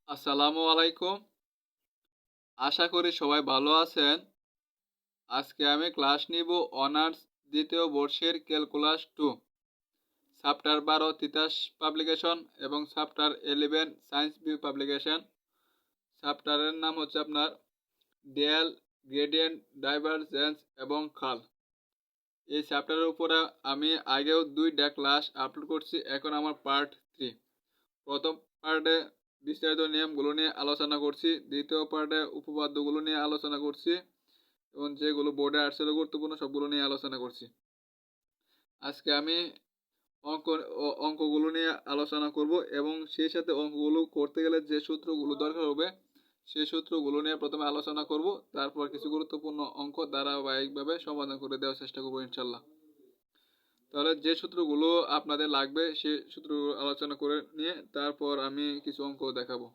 আসসালামু আলাইকুম। আশা করি সবাই ভালো আছেন। আজকে আমি ক্লাস নিব অনার্স দ্বিতীয় বর্ষের ক্যালকুলাস 2, চ্যাপ্টার 12 তিতাস পাবলিকেশন এবং চ্যাপ্টার 11 সায়েন্স ভিউ পাবলিকেশন। চ্যাপ্টারের নাম হচ্ছে আপনার ডেল, গ্রেডিয়েন্ট, ডাইভারজেন্স এবং খাল। এই চ্যাপ্টারের উপরে আমি আগেও 2টা ক্লাস আপলোড করছি, এখন আমার পার্ট 3। প্রথম পার্টে বিস্তারিত নিয়মগুলো নিয়ে আলোচনা করছি, দ্বিতীয় পার্টে উপপাদ্যগুলো নিয়ে আলোচনা করছি এবং যেগুলো বোর্ডে আসলে গুরুত্বপূর্ণ সবগুলো নিয়ে আলোচনা করছি। আজকে আমি অঙ্ক অঙ্কগুলো নিয়ে আলোচনা করব এবং সেই সাথে অঙ্কগুলো করতে গেলে যে সূত্রগুলো দরকার হবে সেই সূত্রগুলো নিয়ে প্রথমে আলোচনা করব, তারপর কিছু গুরুত্বপূর্ণ অঙ্ক ধারাবাহিকভাবে সমাধান করে দেওয়ার চেষ্টা করব ইনশাল্লাহ। তাহলে যে সূত্রগুলো আপনাদের লাগবে সেই সূত্রগুলো আলোচনা করে নিয়ে তারপর আমি কিছু অঙ্ক দেখাবো।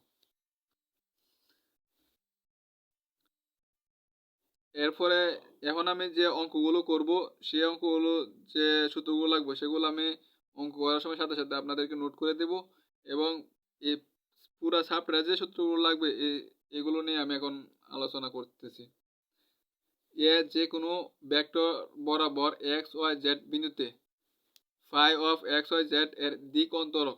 এরপরে এখন আমি যে অঙ্কগুলো করব সেই অঙ্কগুলো যে সূত্রগুলো লাগবে সেগুলো আমি অঙ্ক করার সময় সাথে সাথে আপনাদেরকে নোট করে দেব এবং এই পুরা চ্যাপ্টারে যে সূত্রগুলো লাগবে এগুলো নিয়ে আমি এখন আলোচনা করতেছি। যে কোনো ভেক্টর বরাবর এক্স ওয়াই জেড বিন্দুতে phi of X Y Z এর দিক অন্তরক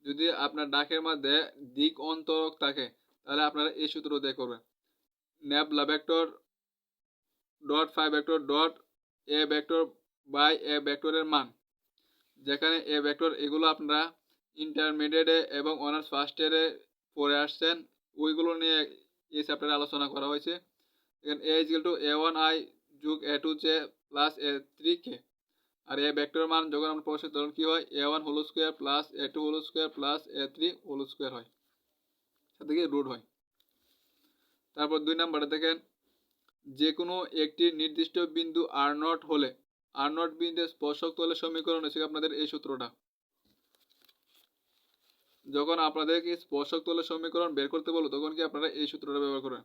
যদি আপনার ডাকের মধ্যে দিক অন্তরক থাকে তাহলে আপনারা এই সূত্র দিয়ে করবেন। Nabla vector dot phi vector dot A vector by A ভেক্টরের মান, যেখানে এ ভেক্টর এগুলো আপনারা ইন্টারমিডিয়েটে এবং অনার্স ফার্স্ট ইয়ারে পড়ে আসছেন, ওইগুলো নিয়ে এই চ্যাপ্টারে আলোচনা করা হয়েছে। এখানে a is equal to a one i যুগ a two j plus a three k. আর এ ভেক্টর মান যখন আমরা প্রশ্ন তখন কী হয়, a one whole square plus a two whole square plus a three whole square হয়, সাথে গিয়ে রুট হয়। তারপর 2 নম্বরে দেখেন, যে কোনো একটি নির্দিষ্ট বিন্দু আর নট হলে আর নট বিন্দু স্পর্শক তলের সমীকরণ হচ্ছে আপনাদের এই সূত্রটা। যখন আপনাদেরকে স্পর্শক তলের সমীকরণ বের করতে বলো তখন কি আপনারা এই সূত্রটা ব্যবহার করেন,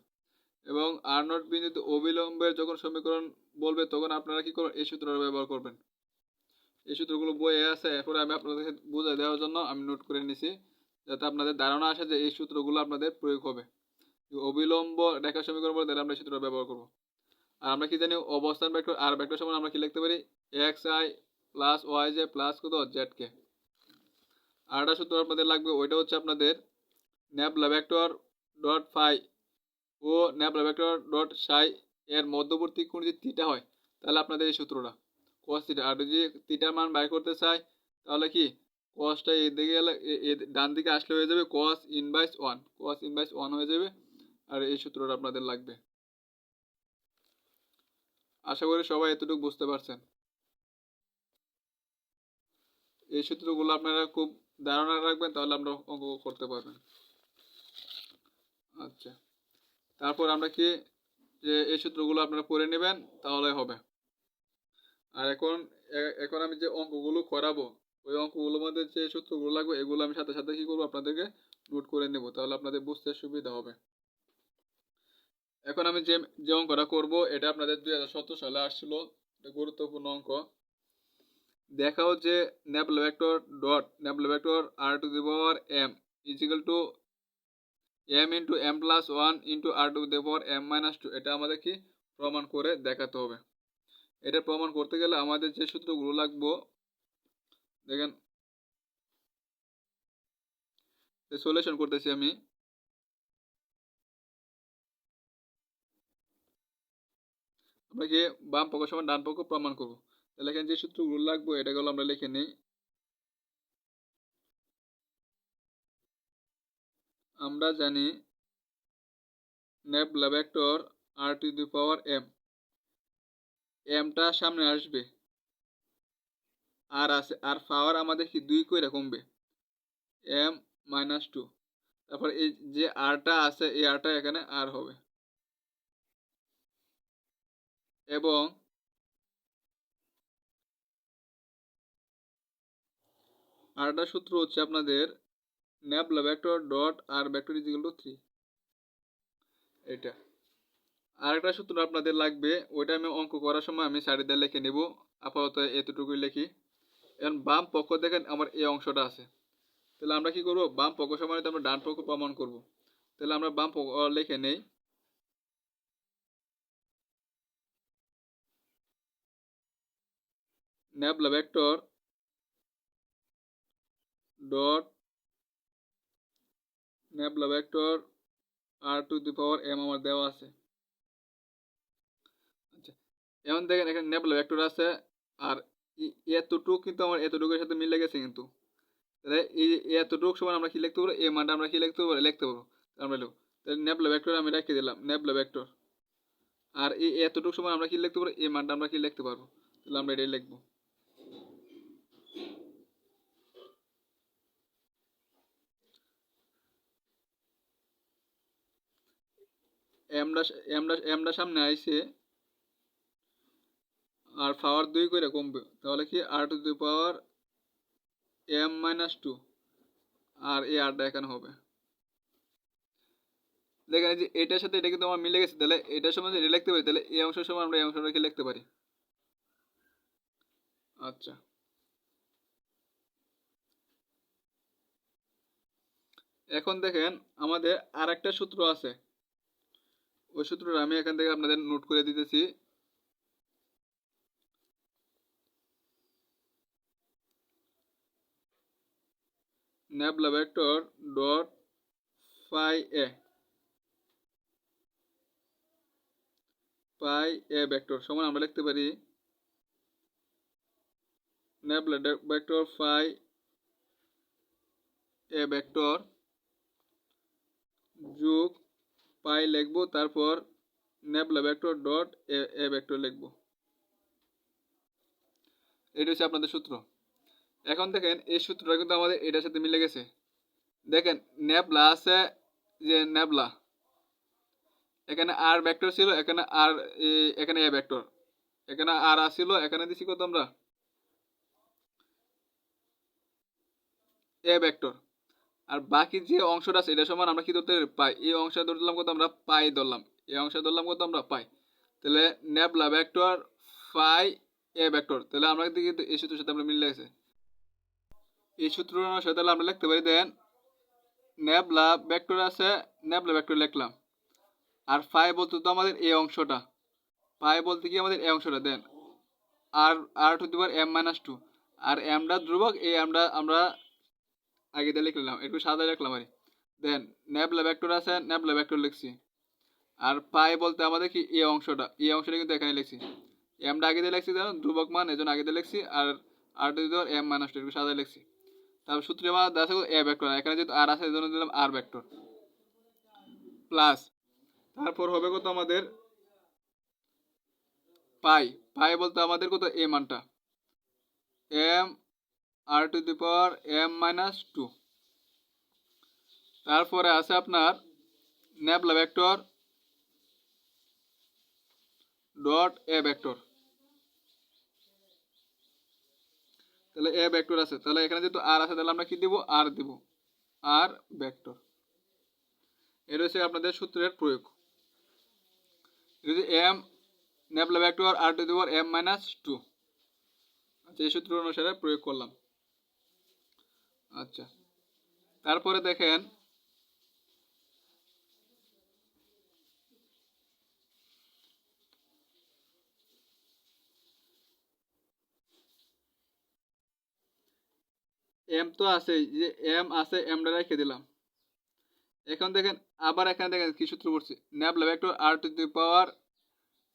এবং আর নট বিন্দুতে অবিলম্বের যখন সমীকরণ বলবে তখন আপনারা কি করেন, এই সূত্রটা ব্যবহার করবেন। এই সূত্রগুলো বইয়ে আছে, এরপরে আমি আপনাদেরকে বুঝিয়ে দেওয়ার জন্য আমি নোট করে নিছি যাতে আপনাদের ধারণা আসে যে এই সূত্রগুলো আপনাদের প্রয়োগ হবে। অবিলম্ব রেখা সমীকরণ বলে তাহলে আমরা এই সূত্রটা ব্যবহার করবো। আর আমরা কি জানি, অবস্থান ভেক্টর আর ভেক্টর সমান আমরা কি লিখতে পারি, X I plus Y J plus কত জেড কে। আরেকটা সূত্র আপনাদের লাগবে, ওইটা হচ্ছে আপনাদের ন্যাবলা ভেক্টর ডট ফাই ও ন্যাবলা ভেক্টর ডট সাই এর মধ্যবর্তী কোণ যদি থিটা হয় তাহলে আপনাদের এই সূত্রটা কস থিটা। আর যদি থিটার মান বাইর করতে চাই তাহলে কি কসটা এদিকে গেলে ডান দিকে আসলে হয়ে যাবে cos inverse one, cos inverse one হয়ে যাবে। আর এই সূত্রটা আপনাদের লাগবে। আশা করি সবাই এতটুকু বুঝতে পারছেন। এই সূত্রগুলো আপনারা খুব ধারণা রাখবেন তাহলে আমরা অঙ্ক করতে পারবেন। আচ্ছা, তারপর আমরা কি যে এই সূত্রগুলো আপনারা পড়ে নেবেন তাহলে হবে। আর এখন আমি যে অঙ্কগুলো করাবো ওই অঙ্কগুলোর মধ্যে যে সূত্রগুলো লাগবে এগুলো আমি সাথে সাথে কি করবো আপনাদেরকে নোট করে নেব, তাহলে আপনাদের বুঝতে সুবিধা হবে। এখন আমি যে যে অঙ্কটা করব এটা আপনাদের 2017 সালে আসছিল, এটা গুরুত্বপূর্ণ অঙ্ক। দেখাও যে nabla vector dot nabla vector R to the power M is equal to M into M plus one into R to the power M minus two, এটা আমাদের কি প্রমাণ করে দেখাতে হবে। এটা প্রমাণ করতে গেলে আমাদের যে সূত্রগুলো লাগবে দেখেন, সলিউশন করতেছি আমি। আমরা কি বাম পক্ষ সমান ডান পক্ষ প্রমাণ করব, তাহলে এখানে যে সূত্রগুলো লাগবে এটাগুলো আমরা লিখে নিই। আমরা জানি nabla vector R to the power m, এমটা সামনে আসবে আর আছে, আর পাওয়ার আমাদের কি 2 করে কমবে এম মাইনাস টু। তারপর এই যে আরটা আছে এই আরটা এখানে আর হবে, এবং আরটা সূত্র হচ্ছে আপনাদের nabla vector dot R vector is equal to 3। এটা আরেকটা সূত্র আপনাদের লাগবে, ওইটা আমি অঙ্ক করার সময় আমি সাইডে দিয়ে লিখে নেব, আপাতত এতটুকুই লিখি। এখন বাম পক্ষ দেখেন আমার এই অংশটা আছে, তাহলে আমরা কি করব, বাম পক্ষ সমানিত আমরা ডান পক্ষ প্রমাণ করব। তাহলে আমরা বাম পক্ষ লিখে নেই। Nabla vector dot nabla vector r⁴m আমার দেওয়া আছে। আচ্ছা, এখন দেখেন এখানে ন্যাবলা ভেক্টর আছে আর এতটুকু কিন্তু আমার এতটুকুর সাথে মিলে গেছে কিন্তু। তাহলে এই এতটুকু সময় আমরা কি লিখতে পারবো, এই মানটা আমরা কি লিখতে পারবো আমরা লিখব। তাহলে ন্যাবলা ভেক্টর আমি রেখে দিলাম ন্যাবলা ভেক্টর, আর এই এতটুকু সময় আমরা কি লিখতে পারবো, এই মানটা আমরা কি লিখতে পারবো, তাহলে আমরা এটাই লিখবো। এমটা সামনে আইছে আর পাওয়ার 2 করে কমবে, তাহলে কি r⁴m-2 আর এই আরটা এখানে হবে। দেখেন এই যে এটার সাথে এটা কিন্তু আমার মিলে গেছে, তাহলে এটার সময় এটা লিখতে পারি, তাহলে এই অংশের সময় আমরা এই অংশটা কি লিখতে পারি। আচ্ছা, এখন দেখেন আমাদের আর একটা সূত্র আছে, ওই সূত্রটা আমি এখান থেকে আপনাদের নোট করে দিতেছি। Nabla vector dot phi A vector সমান আমরা লিখতে পারি nabla vector phi A vector যোগ পাই লিখবো, তারপর ন্যাবলা ভেক্টর ডট এ ভেক্টর লিখবো। এটা হচ্ছে আপনাদের সূত্র। এখন দেখেন এই সূত্রটা কিন্তু আমাদের এটার সাথে মিলে গেছে। দেখেন ন্যাবলা আছে, যে ন্যাবলা এখানে আর ভেক্টর ছিল, এখানে আর এখানে এ ভেক্টর, এখানে আর আসছিল, এখানে দিছি কত আমরা এ ভেক্টর, আর বাকি যে অংশটা আছে এটা সমান আমরা কি ধরতে পাই, এই অংশটা ধরলাম কত আমরা পাই ধরলাম, এই অংশটা ধরলাম কত আমরা পাই। তাহলে nabla vector phi A vector, তাহলে আমরা কিন্তু এই সূত্রের সাথে আমরা মিলে গেছে। এই সূত্র অনুসারে তাহলে আমরা লিখতে পারি, দেন ন্যাবলা ভেক্টর আছে, ন্যাবলা ভেক্টর লিখলাম, আর ফাই বলতে তো আমাদের এই অংশটা, পাই বলতে কি আমাদের এই অংশটা, দেন r⁴m-2 আর এমটা ধ্রুবক, এই এমটা আমরা আগে দিয়ে লিখলাম, একটু সাদা লিখলাম আর দেন ন্যাবলা ভেক্টর আছে, ন্যাবলা ভেক্টর লিখছি, আর পাই বলতে আমাদের কি এই অংশটা কিন্তু এখানে লিখছি, এমটা আগে দিয়ে লিখছি জানো ধ্রুবক মান, এজন্য আগে দিয়ে লিখছি, আর r⁴m-2 একটু সাদা লিখছি। তারপর সূত্রে আমার দেখা এ ভেক্টর, এখানে যেহেতু আর আছে এজন্য দিলাম আর ভেক্টর প্লাস, তারপর হবে কত আমাদের পাই, পাই বলতে আমাদের কত এই মানটা m r⁴m-2, তারপরে আছে আপনার ন্যাবলা ভেক্টর ডট এ ভেক্টর, তাহলে এ ভেক্টর আছে, তাহলে এখানে যেহেতু আর আছে তাহলে আমরা কি দিব, আর দিব, আর ভেক্টর। এটা হচ্ছে আপনাদের সূত্রের প্রয়োগ। যদি এম ন্যাবলা ভেক্টর r⁴m-2, আচ্ছা এই সূত্র অনুসারে প্রয়োগ করলাম। আচ্ছা, তারপরে দেখেন এম তো আছে, যে এম আছে এমটা রেখে দিলাম। এখন দেখেন আবার এখানে দেখেন কি সূত্র পড়ছে, ন্যাবলা ভেক্টর r⁴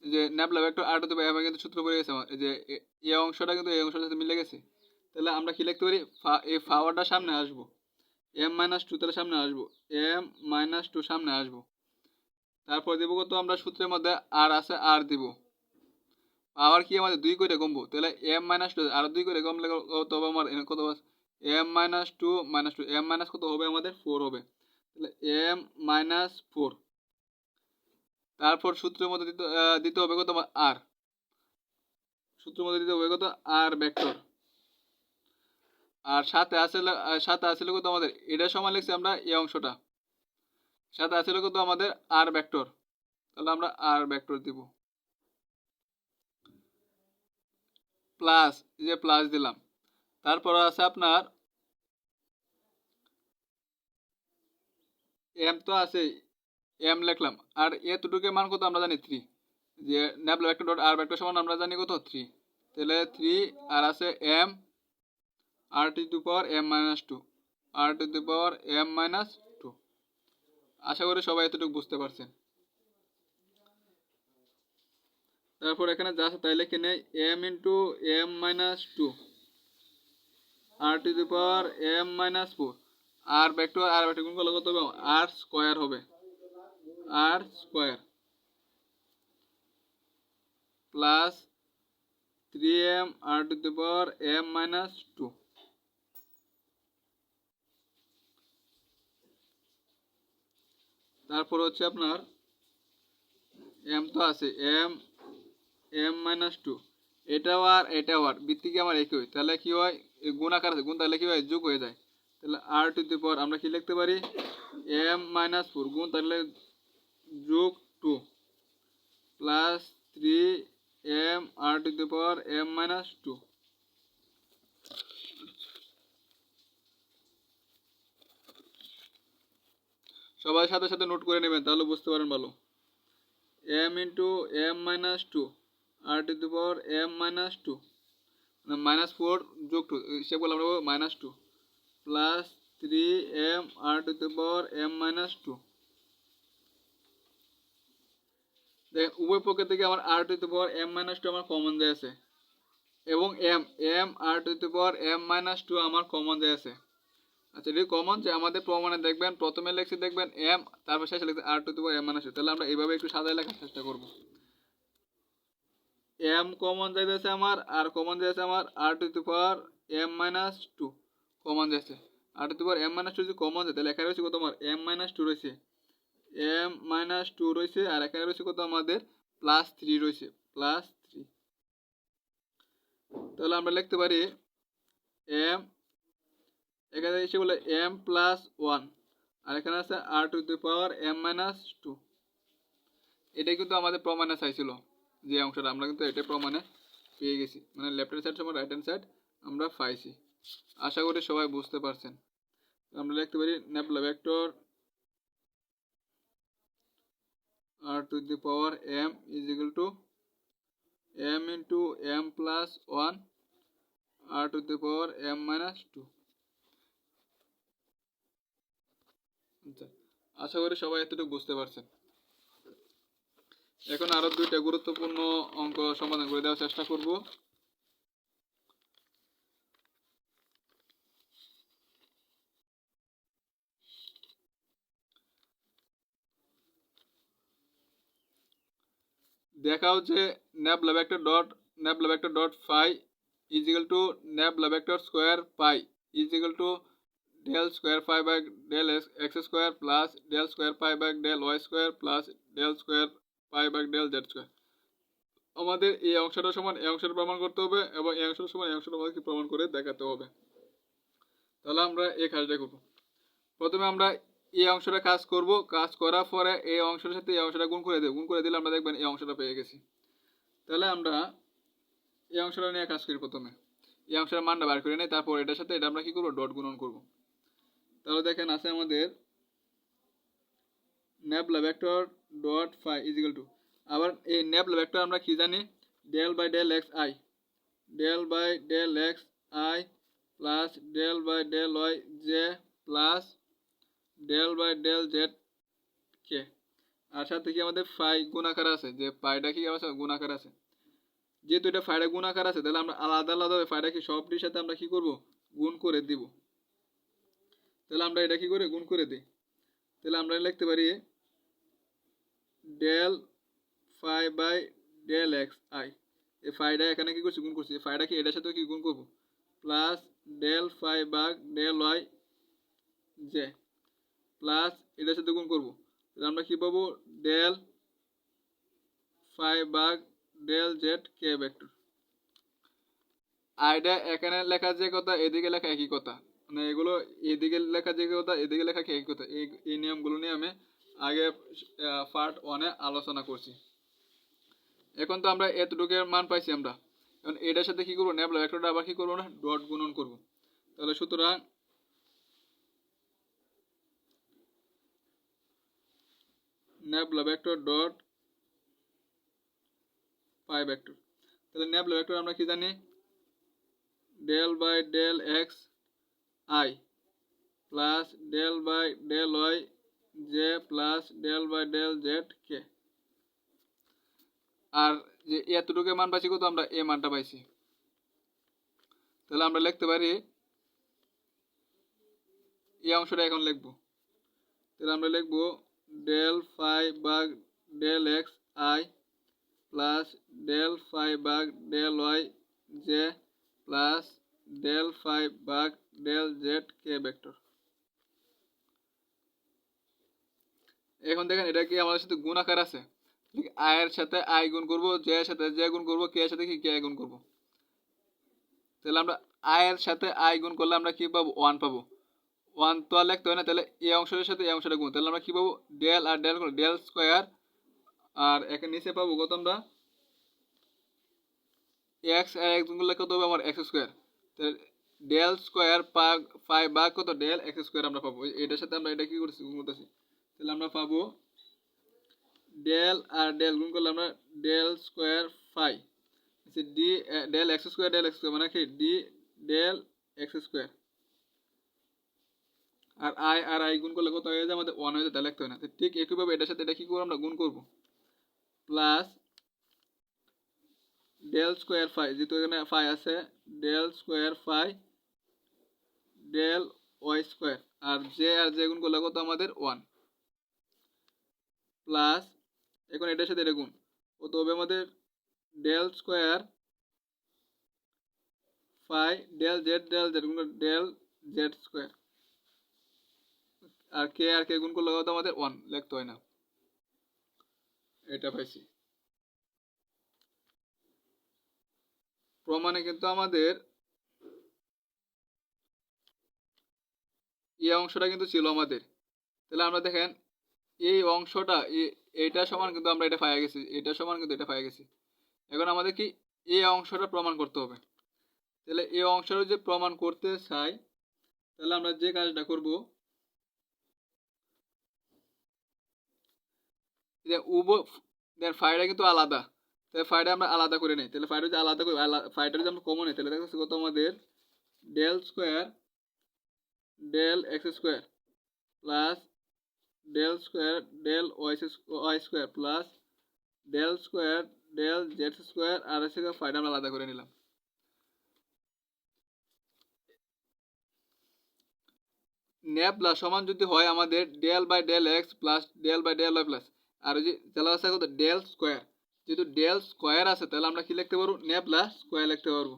যে ন্যাবলা ভেক্টর r⁴m কিন্তু সূত্র পড়ে গেছে আমার, যে এই অংশটা কিন্তু এই অংশটার সাথে মিলে গেছে। তাহলে আমরা কি লিখতে পারি, এই পাওয়ারটা সামনে আসবো, m-2 তাহলে সামনে আসবো, m-2 সামনে আসবো, তারপর দেবো কত আমরা সূত্রের মধ্যে আর আছে আর দিব, আবার কি আমাদের 2 করে কমবো, তাহলে m-2 আর 2 করে কমলে কত হবে আমার কত, m-2 -2 m মাইনাস কত হবে আমাদের 4 হবে, তাহলে m-4, তারপর সূত্রের মধ্যে দিতে হবে কত আর, সূত্রের মধ্যে দিতে হবে কত আর ভেক্টর, আর সাথে আসলে কত আমাদের এটা সমান লিখছি আমরা এই অংশটা, সাথে আসলে কত আমাদের আর ভেক্টর, তাহলে আমরা আর ভেক্টর দিব প্লাস, যে প্লাস দিলাম, তারপর আছে আপনার এম তো আছে, এম লিখলাম, আর এতটুকুর মান কত আমরা জানি 3, যে nabla vector dot R vector সমান আমরা জানি কত 3, তাহলে 3 আর আছে M R to the power M minus 2, R to the power M minus 2। আশা করি সবাই এতটুকু বুঝতে পারছেন। তারপর এখানে যা আছে তাই লিখে নেই, m into m minus 2 R to the power M minus 4, r vector গুণ করলে কত হবে, আর স্কোয়ার হবে, r square plus 3m R to the power m minus 2। তারপর হচ্ছে আপনার m তো আছে, m মাইনাস 2, এটাও আর ভিত্তি কি আমার একই, তাহলে কি হয়, গুণ আকার আছে, গুণ তাহলে কি হয়, যোগ হয়ে যায়। তাহলে আর টু দি পাওয়ার আমরা কি লিখতে পারি, m মাইনাস 4 গুণ তাহলে যোগ 2 plus 3m R to the power m minus 2। সবাই সাথে সাথে নোট করে নেবেন, তাহলে বুঝতে পারেন ভালো। m into m minus 2 R to the power m minus 2, minus 4 যোগ 2, সেগুলো আমরা minus 2 plus 3m R to the power m minus 2। দেখেন উভয় পক্ষ থেকে আমার r to the power m minus 2 আমার কমন দেয়া আছে, এবং m r to the power m minus 2 আমার কমন দেয়া আছে। আচ্ছা, এটি কমন যে আমাদের প্রমাণে দেখবেন প্রথমে লেখছি দেখবেন m, তারপর শেষে লিখছি r to the power m minus 2। তাহলে আমরা এইভাবে একটু সাজায় লেখার চেষ্টা করব। m কমন যাইতেছে আমার, আর কমন যাইতেছে আমার r to the power m minus 2 common যাচ্ছে। R to the power m minus 2 যদি কমন যায় তাহলে এখানে রয়েছে কত আমার m মাইনাস 2 রয়েছে, m মাইনাস 2 রয়েছে, আর এখানে রয়েছে কত আমাদের প্লাস 3 রয়েছে, প্লাস 3। তাহলে আমরা লিখতে পারি m, এখানে এসে বলে m প্লাস 1, আর এখানে আছে r to the power m minus 2। এটাই কিন্তু আমাদের প্রমাণে চাইছিল, যে অংশটা আমরা কিন্তু এটা প্রমাণে পেয়ে গেছি, মানে লেফট হ্যান্ড সাইড সমান রাইট হ্যান্ড সাইড আমরা পাইছি। আশা করি সবাই বুঝতে পারছেন। আমরা লিখতে পারি nabla vector R to the power m is equal to m into m plus 1 R to the power m minus 2। আচ্ছা, আশা করি সবাই এতটুকু বুঝতে পারছেন। এখন আরো দুইটা গুরুত্বপূর্ণ অঙ্ক সমাধান করে দেওয়ার চেষ্টা করব। দেখাও যে nabla vector dot phi is equal to nabla vector square pi is equal to del square pi by del x square plus del square pi by del y square plus del square pi by del z square. আমাদের এই অংশটা সমান এই অংশটা প্রমাণ করতে হবে, এবং এই অংশটা সমান এই অংশটা আমাদেরকে প্রমাণ করে দেখাতে হবে। তাহলে আমরা এই কাজটা করব। প্রথমে আমরা এই অংশটা কাজ করব, কাজ করার পরে এই অংশের সাথে এই অংশটা গুণ করে দেব, গুণ করে দিলে আমরা দেখবেন এই অংশটা পেয়ে গেছি। তাহলে আমরা এই অংশটা নিয়ে কাজ করি। প্রথমে এই অংশের মানটা বার করে নেই, তারপর এটার সাথে এটা আমরা কি করব, ডট গুণন করব। তাহলে দেখেন আছে আমাদের nabla vector dot phi is equal to, আবার এই ন্যাপলা ভেক্টর আমরা কি জানি, del by del x i, del by del x I plus del by del y J plus del by del z k. আর সাথে কি আমাদের phi গুণাকার আছে, যে পাইটা কি আছে গুণাকার আছে। যেহেতু এটা ফাইডা গুণাকার আছে, তাহলে আমরা আলাদা আলাদা ফাইডা কি সবটির সাথে আমরা কি করব, গুণ করে দিব। তাহলে আমরা এটা কি করে গুণ করে দিই, তাহলে আমরা লিখতে পারি del phi by del x i, এই ফাইডা এখানে কি করছি, গুণ করছি, ফাইডা কি এটার সাথে কি গুণ করব, plus del phi by del y J plus এটার সাথে গুণ করব। তাহলে আমরা কি পাবো, del phi by del z k vector. আইডা এখানে লেখা যে কথা এদিকে লেখা একই কথা, মানে এগুলো এদিকে লেখা যে কথা এদিকে লেখা একই কথা। এই নিয়মগুলো নিয়ে আমি আগে পার্ট 1-এ আলোচনা করছি। এখন তো আমরা এতটুকুর মান পাইছি আমরা, এখন এটার সাথে কি করবো, ন্যাপলা ভেক্টরটা আবার কি করবো না, ডট গুণন করব। তাহলে সুতরাং nabla vector dot pi vector. তাহলে ন্যাবলা ভেক্টর আমরা কি জানি, del by del x I plus del by del y J plus del by del z k. আর যে এতটুকু মান পাইছি কত, আমরা এ মানটা পাইছি। তাহলে আমরা লিখতে পারি, এই অংশটা এখন লিখব। তাহলে আমরা লিখব ডেল ফাই ভাগ del x I plus del phi ভাগ del y J plus del phi ভাগ ডেল জেড কে ভেক্টর। এখন দেখেন এটা কি আমাদের সাথে গুণ আকার আছে, আই এর সাথে আই গুণ করব, জে এর সাথে জে গুণ করব, কে এর সাথে কি কে গুণ করব। তাহলে আমরা আই এর সাথে আই গুণ করলে আমরা কি পাবো, 1 পাবো। 1 তো আর লিখতে হয় না, তাহলে এই অংশের সাথে এই অংশটা গুণ, তাহলে আমরা কি পাবো, ডেল আর ডেল গুণ ডেল স্কয়ার, আর এখানে নিচে পাবো কত আমরা, এক্স আর এক্স গুণ করলে কত হবে আমার এক্স স্কয়ার। তাহলে ডেল স্কয়ার ভাগ 5 ভাগ কত ডেল এক্স স্কয়ার আমরা পাবো। এটার সাথে আমরা এটা কি করছি, গুণ করতেছি। তাহলে আমরা পাবো ডেল আর ডেল গুণ করলে আমরা del square 5 d del x square মানে কি ডি ডেল এক্স স্কয়ার, আর আই গুণ করলে কত হয়ে যায় আমাদের 1 হয়ে যায়, তাহলে লিখতে হয় না। ঠিক একইভাবে এটার সাথে এটা কি করব, আমরা গুণ করব প্লাস ডেল স্কয়ার 5, যেহেতু এখানে 5 আছে, del square 5 del y square, আর জে গুণ করলে কত আমাদের 1 প্লাস, এখন এটার সাথে এটা গুণ কত হবে আমাদের, ডেল স্কয়ার 5 ডেল জেড গুণ ডেল জেড স্কয়ার, আর কে গুণ করলে কত আমাদের 1 লিখতে হয় না। এটা পাইছি। প্রমাণে কিন্তু আমাদের এই অংশটা কিন্তু ছিল আমাদের। তাহলে আমরা দেখেন এই অংশটা এইটা সমান কিন্তু আমরা এটা পাইয়া গেছি, এটা সমান কিন্তু এটা পাইয়া গেছি। এখন আমাদের কি এই অংশটা প্রমাণ করতে হবে। তাহলে এই অংশটা যে প্রমাণ করতে চাই, তাহলে আমরা যে কাজটা করব, যে ফাইটা কিন্তু আলাদা, তাহলে ফাইটা আমরা আলাদা করে নিই। তাহলে ফাইটা যদি আলাদা করি, ফাইটা যদি আমরা কমন নিই, তাহলে দেখতেছি কত আমাদের del square del x square plus del square del y square plus del square del z square, আর হচ্ছে ফাইটা আমরা আলাদা করে নিলাম। ন্যাবলা সমান যদি হয় আমাদের del by del x plus del by del y plus, আর ওই যে তাহলে আছে কত ডেল স্কোয়ার, যেহেতু ডেল স্কোয়ার আছে তাহলে আমরা কি লিখতে পারবো, ন্যাবলা স্কোয়ার লিখতে পারবো।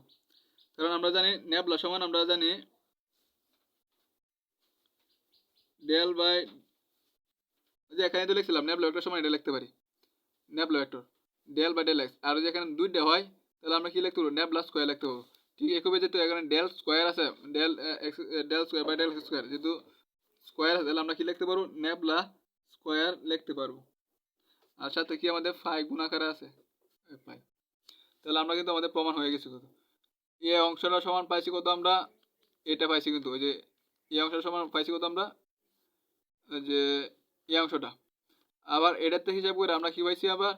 কারণ আমরা জানি ন্যাবলা সমান আমরা জানি ডেল বাই, যে এখানে তো লিখছিলাম ন্যাবলা ভেক্টর সমান এটা লিখতে পারি, nabla vector del by del x, আর যেখানে দুইটা হয় তাহলে আমরা কি লিখতে পারবো, ন্যাবলা স্কোয়ার লিখতে পারবো। ঠিক একইভাবে যেহেতু এখানে ডেল স্কোয়ার আছে, del square by del square, যেহেতু স্কোয়ার আছে তাহলে আমরা কি লিখতে পারবো, ন্যাবলা স্কোয়ার লিখতে পারবো। আর সাথে কি আমাদের ফাই গুণ আকারে আছে ফাই। তাহলে আমরা কিন্তু আমাদের প্রমাণ হয়ে গেছে কত, এই অংশটা সমান পাইছি কত আমরা, এটা পাইছি কিন্তু ওই যে এই অংশটা সমান পাইছি কত আমরা, যে এই অংশটা। আবার এটাতে হিসাব করে আমরা কি পাইছি, আবার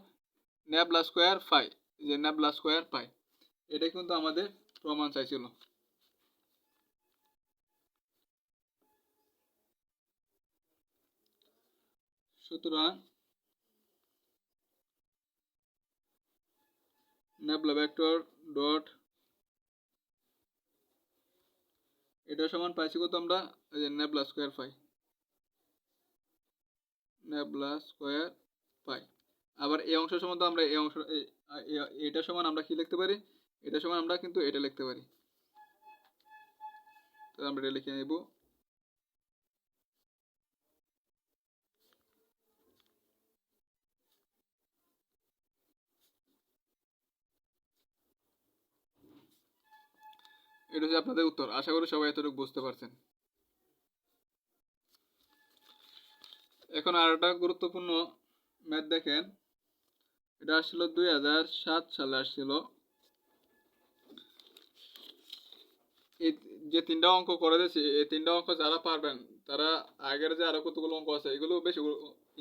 ন্যাবলা স্কোয়ার ফাই, যে ন্যাবলা স্কোয়ার পাই। এটা কিন্তু আমাদের প্রমাণ চাইছিল। সুতরাং ন্যাবলা ভেক্টর ডট এটা সমান পাইছি কত আমরা, যে ন্যাবলা স্কোয়ার পাই, ন্যাবলা স্কোয়ার পাই। আবার এই অংশ সমান তো আমরা এই অংশ এটা সমান আমরা কি লিখতে পারি, এটা সমান আমরা কিন্তু এটা লিখতে পারি। তো আমরা এটা লিখে নেব। এটা হচ্ছে আপনাদের উত্তর। আশা করি সবাই এতটুকু বুঝতে পারছেন। এখন আর একটা গুরুত্বপূর্ণ ম্যাথ দেখেন, এটা আসছিল 2007 সালে আসছিল। এই যে তিনটা অঙ্ক করে দিয়েছি, এই তিনটা অঙ্ক যারা পারবেন তারা আগের যে আরো কতগুলো অঙ্ক আছে এগুলো বেশি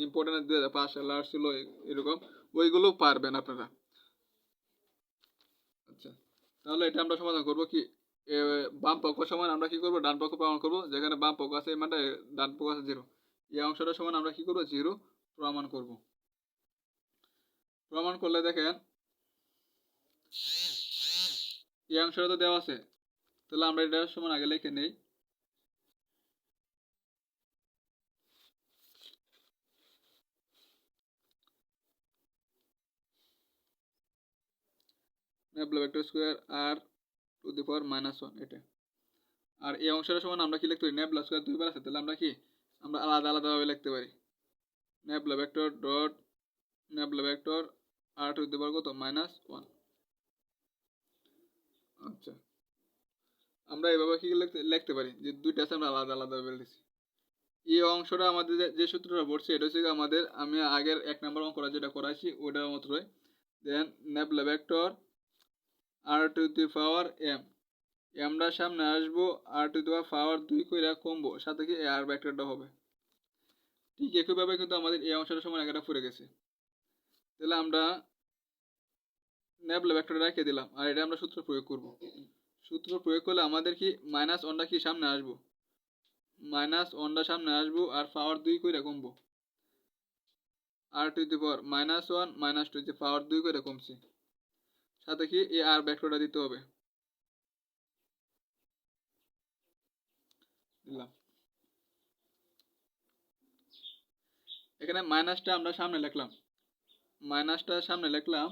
ইম্পর্টেন্ট 2005 সালে আসছিল এরকম ওইগুলো পারবেন আপনারা। আচ্ছা, তাহলে এটা আমরা সমাধান করব কি বাম পক্ষ সমান আমরা কি করব ডান পক্ষ প্রমাণ করব, যেখানে বাম পক্ষ আছে এই মানটা ডান পক্ষ আছে 0, এই অংশটা সমান আমরা কি করব 0 প্রমাণ করব। প্রমাণ করলে দেখেন এই অংশটা তো দেওয়া আছে, তাহলে আমরা এটা সমান আগে লিখে নেই। Nabla vector square r to the power -1 এটা। আর এই অংশটা সমান আমরা কি লিখতে পারি, নেবলা স্কয়ার দুইবার আছে, তাহলে আমরা কি আমরা আলাদা আলাদাভাবে লিখতে পারি। Nabla vector dot nabla vector R to the power কত -1। আচ্ছা, আমরা এইভাবে কি লিখতে পারি যে দুইটা আছে আমরা আলাদা আলাদাভাবে লিখছি। এই অংশটা আমাদের যে সূত্রটা পড়ছে এটা হচ্ছে আমাদের আমি আগের 1 নম্বর অঙ্কটা যেটা করাইছি ওটার মতোই। Then nabla vector R to the power m, আমরা সামনে আসবো আর টু দি পাওয়ার 2 কইরা কমবো, সাথে কি আর ভেক্টরটা হবে। ঠিক একইভাবে কিন্তু আমাদের এই অংশটা সমান একটা পড়ে গেছে। তাহলে আমরা নেবলা ভেক্টরটা রেখে দিলাম আর এটা আমরা সূত্র প্রয়োগ করব। সূত্র প্রয়োগ করলে আমাদের কি -1টা কি সামনে আসবো, -1টা সামনে আসবো আর পাওয়ার 2 কইরা কমবো। আর টু দি পাওয়ার -1 -2 যে পাওয়ার 2 করে কমছে, সাথে কি এই আর ভেক্টরটা দিতে হবে দিলাম। এখানে মাইনাসটা আমরা সামনে লিখলাম, মাইনাসটা সামনে লিখলাম।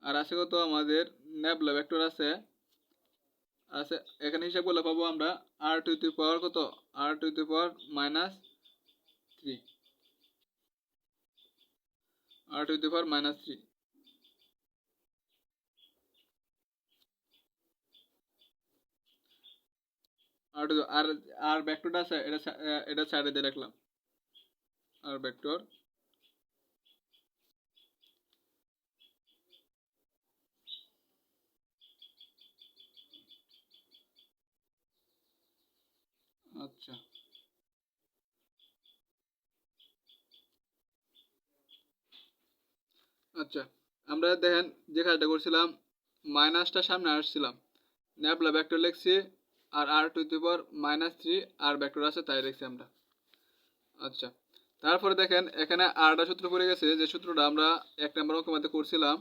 আর আছে কত আমাদের নেবলা ভেক্টর আছে আছে এখানে হিসাব করলে পাবো আমরা আর টু দি পাওয়ার কত আর to the power -3, r to the পাওয়ার -3। আর আর আর ভেক্টরটা আছে এটা এটা সাইডে দিয়ে রাখলাম আর ভেক্টর। আচ্ছা, আচ্ছা আমরা দেখেন যে কাজটা করছিলাম মাইনাসটা সামনে আসছিলাম, নেবলা ভেক্টর লিখছি আর আর to the power -3 R vector আছে তাই লিখছি আমরা। আচ্ছা, তারপরে দেখেন এখানে আরটা সূত্র পড়ে গেছে, যে সূত্রটা আমরা 1 নম্বর অঙ্কের মধ্যে করছিলাম।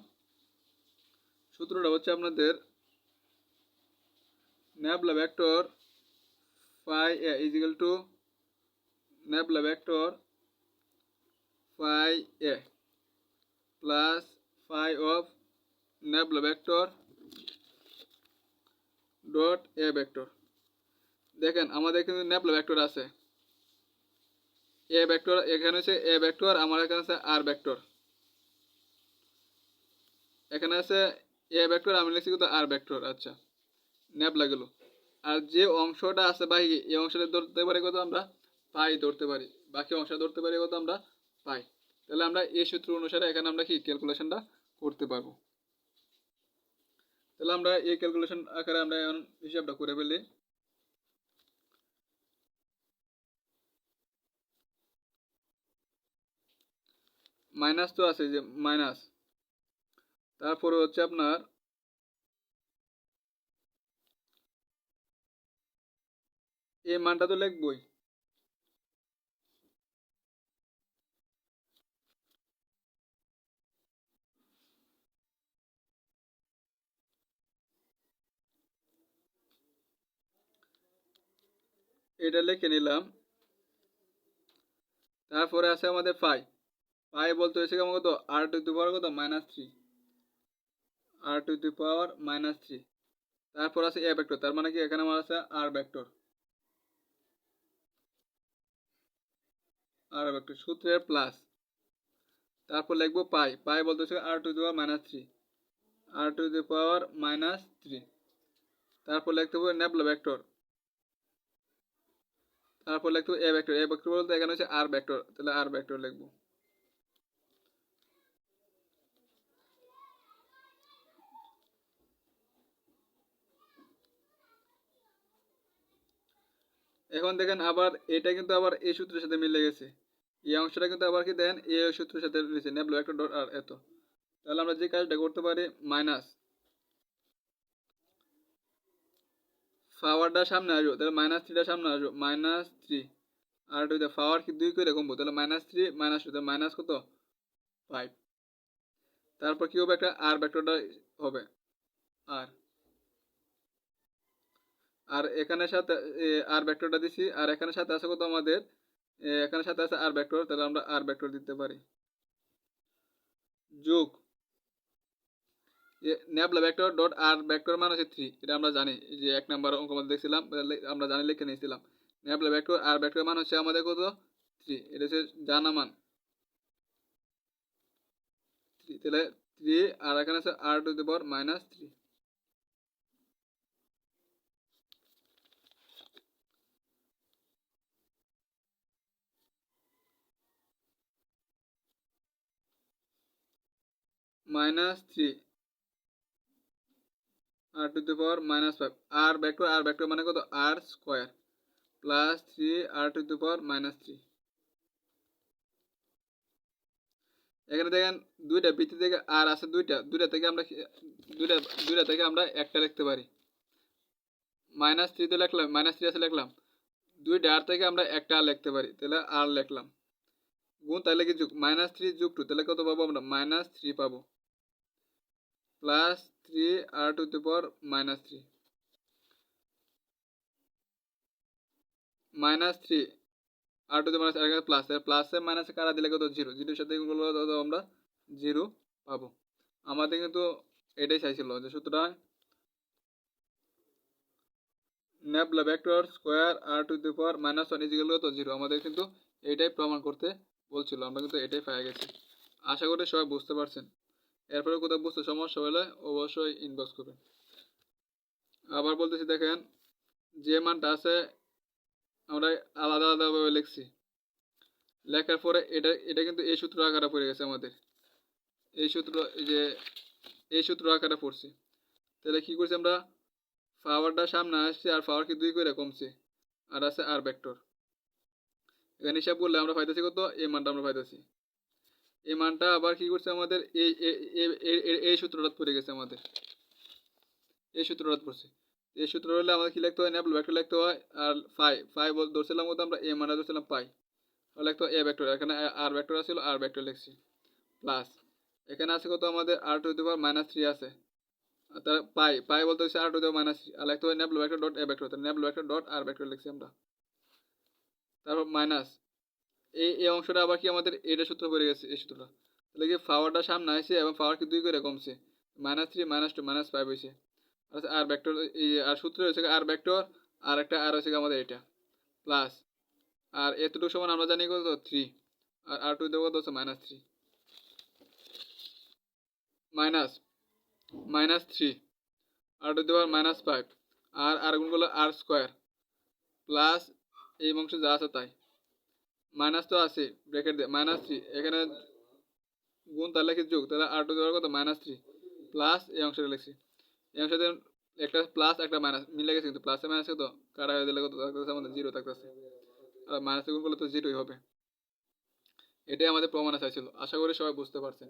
সূত্রটা হচ্ছে আপনাদের nabla vector phi a is equal to nabla vector phi a plus phi of nabla vector dot A vector. দেখেন আমাদের কিন্তু নেবলা ভেক্টর আছে, এ ভেক্টর এখানে হচ্ছে এ ভেক্টর, আমার এখানে আছে আর ভেক্টর, এখানে আছে এ ভেক্টর আমি লিখছি কিন্তু আর ভেক্টর। আচ্ছা, নেবলা গেল। আর যে অংশটা আছে বাকি এই অংশটা ধরতে পারি কত আমরা পাই ধরতে পারি, বাকি অংশটা ধরতে পারি কত আমরা পাই। তাহলে আমরা এই সূত্র অনুসারে এখানে আমরা কি ক্যালকুলেশনটা করতে পারবো। তাহলে আমরা এই ক্যালকুলেশন আকারে আমরা এখন হিসাবটা করে ফেলি। মাইনাস তো আছে যে মাইনাস, তারপরে হচ্ছে আপনার এই মানটা তো লিখবই। এটা লিখে নিলাম। তারপরে আছে আমাদের পাই, পাই বলতে হয়েছে কেমন কত আর টু দি পাওয়ার কত -3, আর টু দি পাওয়ার -3। তারপর আছে এ ভেক্টর, তার মানে কি এখানে আমার আছে আর ভেক্টর, আর ভেক্টর সূত্রের প্লাস। তারপর লিখবো পাই, পাই বলতে হচ্ছে আর to the power -3, r to the পাওয়ার -3। তারপর লিখতে হবে নেবলা ভেক্টর, তারপর লিখতে হবে এ ভেক্টর, এ ভেক্টর বলতে এখানে হচ্ছে আর ভেক্টর, তাহলে আর ভেক্টর লিখবো। এখন দেখেন আবার এটা কিন্তু আবার এই সূত্রের সাথে মিলে গেছে, এই অংশটা কিন্তু আবার কি দেখেন এই সূত্রের সাথে রয়েছে নেবল ভেক্টর ডট আর এত। তাহলে আমরা যে কাজটা করতে পারি মাইনাস পাওয়ারটা সামনে আসবো, তাহলে মাইনাস থ্রিটা সামনে আসবো, মাইনাস থ্রি আর এটা পাওয়ার কি 2 করে কমবো, তাহলে মাইনাস থ্রি মাইনাস টু, তাহলে মাইনাস কত 5। তারপর কি হবে একটা আর ভেক্টরটা হবে আর, আর এখানে সাথে আর ভেক্টরটা দিছি, আর এখানে সাথে আছে কত আমাদের এখানে সাথে আছে আর ভেক্টর, তাহলে আমরা আর ভেক্টর দিতে পারি যোগ nabla vector dot R vector মানে হচ্ছে 3, এটা আমরা জানি যে 1 নাম্বার অঙ্ক মধ্যে দেখছিলাম, আমরা জানি লিখে নিয়েছিলাম নেবলা ভেক্টর আর ভেক্টর মান হচ্ছে আমাদের কত 3, এটা হচ্ছে জানা মান 3, তাহলে 3 আর এখানে আছে r to the power minus 3 minus 3 r to the power minus 5, r vector মানে কত r square plus 3 r to the power minus 3। এখানে দেখেন দুইটা ভিত্তি থেকে আর আছে দুইটা, দুইটা দুইটা থেকে আমরা একটা লিখতে পারি, মাইনাস 3 তো লিখলাম, মাইনাস 3 আছে লিখলাম, দুইটা আর থেকে আমরা একটা আর লিখতে পারি, তাহলে আর লিখলাম গুণ, তাহলে কি যোগ মাইনাস 3 যোগ 2, তাহলে কত পাবো আমরা মাইনাস 3 পাবো plus 3 r to the power minus 3 minus 3 r to the minus plus, প্লাসে মাইনাসে কাটা দিলে কত জিরো, জিরোর সাথে গুণ করলে কত আমরা জিরো পাবো। আমাদের কিন্তু এটাই চাইছিল যে সুতরাং nabla vector square r to the power minus 1 is equal কত জিরো, আমাদের কিন্তু এটাই প্রমাণ করতে বলছিল, আমরা কিন্তু এটাই পেয়ে গেছি। আশা করি সবাই বুঝতে পারছেন। এরপরে কোথাও বুঝতে সমস্যা হলে অবশ্যই ইনবক্স করবেন। আবার বলতেছি দেখেন যে মানটা আছে আমরা আলাদা আলাদাভাবে লিখছি, লেখার পরে এটা এটা কিন্তু এই সূত্র আকারে পড়ে গেছে আমাদের, এই সূত্র যে এই সূত্র আকারে পড়ছি, তাহলে কি করছি আমরা পাওয়ারটা সামনে আসছে আর পাওয়ার কি 2 করে কমছে আর আছে আর ভেক্টর, এখানে হিসাব করলে আমরা পাইতেছি কত এই মানটা আমরা পাইতেছি, এই মানটা আবার কি করছে আমাদের এই সূত্রটা পড়ে গেছে আমাদের, এই সূত্রটা পড়ছে, এই সূত্র হলে আমাদের কি লিখতে হয় নেবল ভেক্টর লিখতে হয়, আর ফাই ধরছিলাম কত আমরা এই মানটা ধরছিলাম পাই, তাহলে লিখতে হয় এ ভেক্টর, এখানে আর ভেক্টর আছিল আর ভেক্টর লিখছি প্লাস এখানে আছে কত আমাদের আর টু দি পাওয়ার মাইনাস 3 আছে, তার পাই পাই বলতে হচ্ছে আর টু দি পাওয়ার মাইনাস 3, আর লিখতে হয় নেবল ভেক্টর ডট এ ভেক্টর, তাহলে nibble vector dot R vector লিখছি আমরা, তারপর মাইনাস এই অংশটা আবার কি আমাদের এটা সূত্র পড়ে গেছে এই সূত্রটা, তাহলে কি পাওয়ারটা সামনে আসছে এবং পাওয়ার কি 2 করে কমছে, মাইনাস 3 মাইনাস 2 মাইনাস 5 হয়েছে, আচ্ছা আর ভেক্টর এই আর সূত্র হয়েছে আর ভেক্টর আর একটা আর হচ্ছে আমাদের এটা প্লাস, আর এতটুকু সমান আমরা জানি কত 3 আর আর টু দেবো কত হচ্ছে minus 3 minus minus 3 r two দেওয়ার মাইনাস 5 আর গুণগুলো আর স্কোয়ার প্লাস এই অংশ যা আছে তাই, মাইনাস তো আছে ব্র্যাকেট দিয়ে মাইনাস 3, এখানে গুণ তাহলে কি যোগ, তাহলে আর টু দেওয়ার কত মাইনাস 3 প্লাস এই অংশটা লিখছি, এই অংশতে একটা প্লাস একটা মাইনাস মিলে গেছে, কিন্তু প্লাসে মাইনাস কত কাটা হয়ে দিলে কত থাকতেছে আমাদের জিরো থাকতেছে, আর মাইনাস গুণ করলে তো জিরোই হবে। এটাই আমাদের প্রমাণে চাইছিল, আশা করি সবাই বুঝতে পারছেন।